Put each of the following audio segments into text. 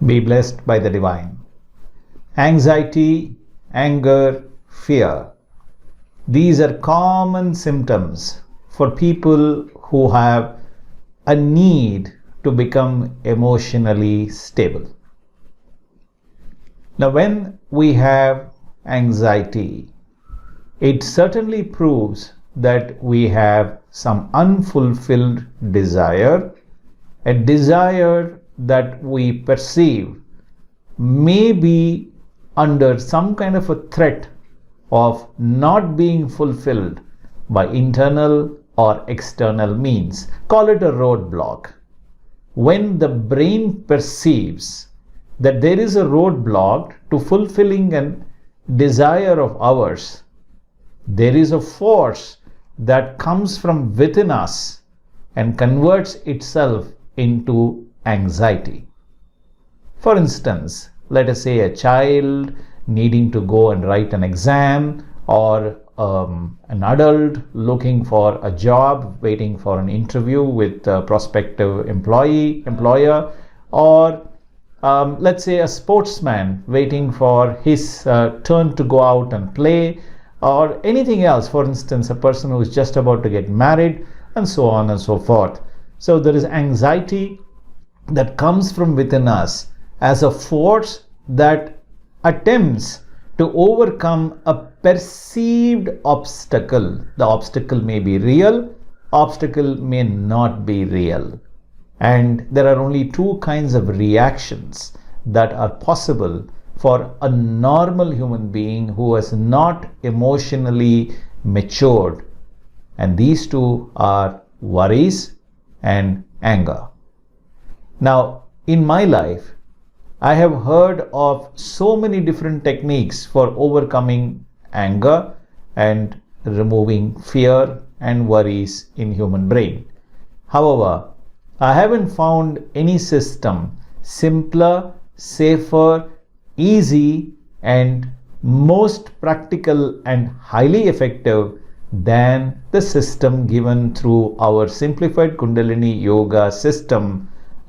Be blessed by the divine. Anxiety, anger, fear. These are common symptoms for people who have a need to become emotionally stable. Now, when we have anxiety, it certainly proves that we have some unfulfilled desire, a desire that we perceive may be under some kind of a threat of not being fulfilled by internal or external means. Call it a roadblock. When the brain perceives that there is a roadblock to fulfilling a desire of ours, there is a force that comes from within us and converts itself into anxiety. For instance, let us say a child needing to go and write an exam, or an adult looking for a job, waiting for an interview with a prospective employer, or let's say a sportsman waiting for his turn to go out and play, or anything else. For instance, a person who is just about to get married, and so on and so forth. So there is anxiety that comes from within us as a force that attempts to overcome a perceived obstacle. The obstacle may be real, obstacle may not be real. And there are only two kinds of reactions that are possible for a normal human being who has not emotionally matured. And these two are worries and anger. Now, in my life, I have heard of so many different techniques for overcoming anger and removing fear and worries in human brain. However, I haven't found any system simpler, safer, easy, and most practical and highly effective than the system given through our Simplified Kundalini Yoga system,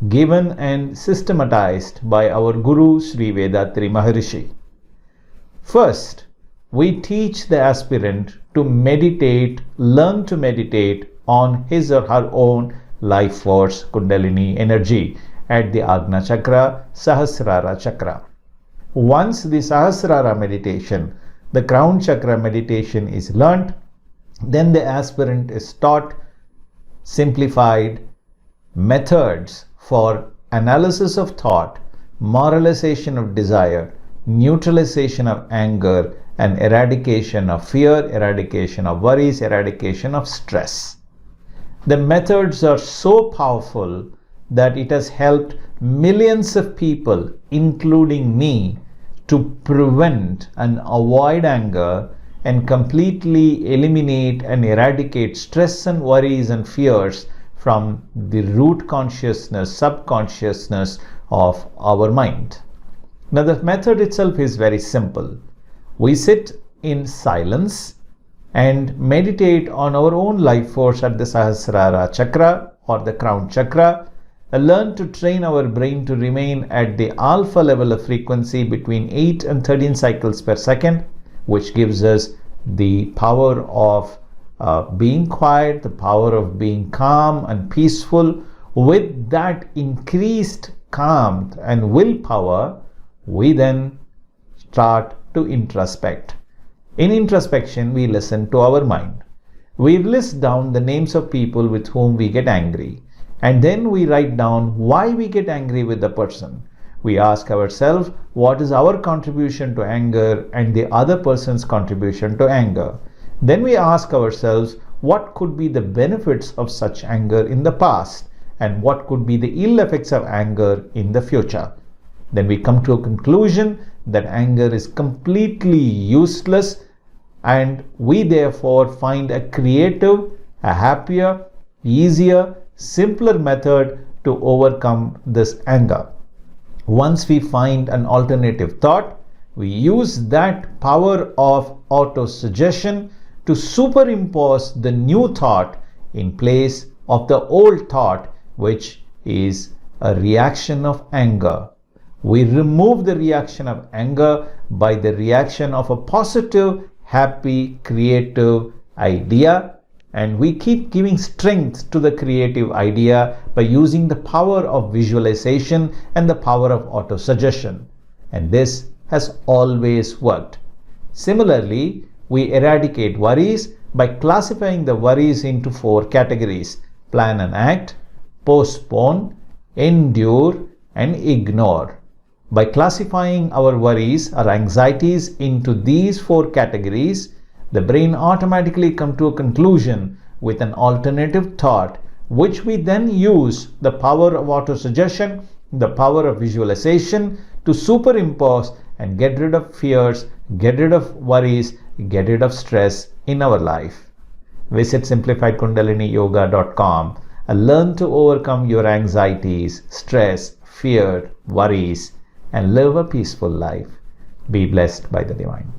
given and systematized by our Guru Sri Vethathiri Maharishi. First, we teach the aspirant to meditate, learn to meditate on his or her own life force, Kundalini energy at the Agna Chakra, Sahasrara Chakra. Once the Sahasrara meditation, the crown chakra meditation is learnt, then the aspirant is taught simplified methods for analysis of thought, moralization of desire, neutralization of anger, and eradication of fear, eradication of worries, eradication of stress. The methods are so powerful that it has helped millions of people, including me, to prevent and avoid anger and completely eliminate and eradicate stress and worries and fears from the root consciousness, subconsciousness of our mind. Now, the method itself is very simple. We sit in silence and meditate on our own life force at the Sahasrara Chakra or the crown chakra, and learn to train our brain to remain at the alpha level of frequency between 8 and 13 cycles per second, which gives us the power of being quiet, the power of being calm and peaceful. With that increased calm and willpower, we then start to introspect. In introspection, we listen to our mind. We list down the names of people with whom we get angry, and then we write down why we get angry with the person. We ask ourselves what is our contribution to anger and the other person's contribution to anger. Then we ask ourselves what could be the benefits of such anger in the past and what could be the ill effects of anger in the future. Then we come to a conclusion that anger is completely useless, and we therefore find a creative, a happier, easier, simpler method to overcome this anger. Once we find an alternative thought, we use that power of auto-suggestion to superimpose the new thought in place of the old thought, which is a reaction of anger. We remove the reaction of anger by the reaction of a positive, happy, creative idea, and we keep giving strength to the creative idea by using the power of visualization and the power of autosuggestion. And this has always worked. Similarly, we eradicate worries by classifying the worries into 4 categories: plan and act, postpone, endure, and ignore. By classifying our worries or anxieties into these 4 categories, the brain automatically comes to a conclusion with an alternative thought, which we then use the power of autosuggestion, the power of visualization to superimpose and get rid of fears, get rid of worries, get rid of stress in our life. Visit simplifiedkundaliniyoga.com and learn to overcome your anxieties, stress, fear, worries, and live a peaceful life. Be blessed by the divine.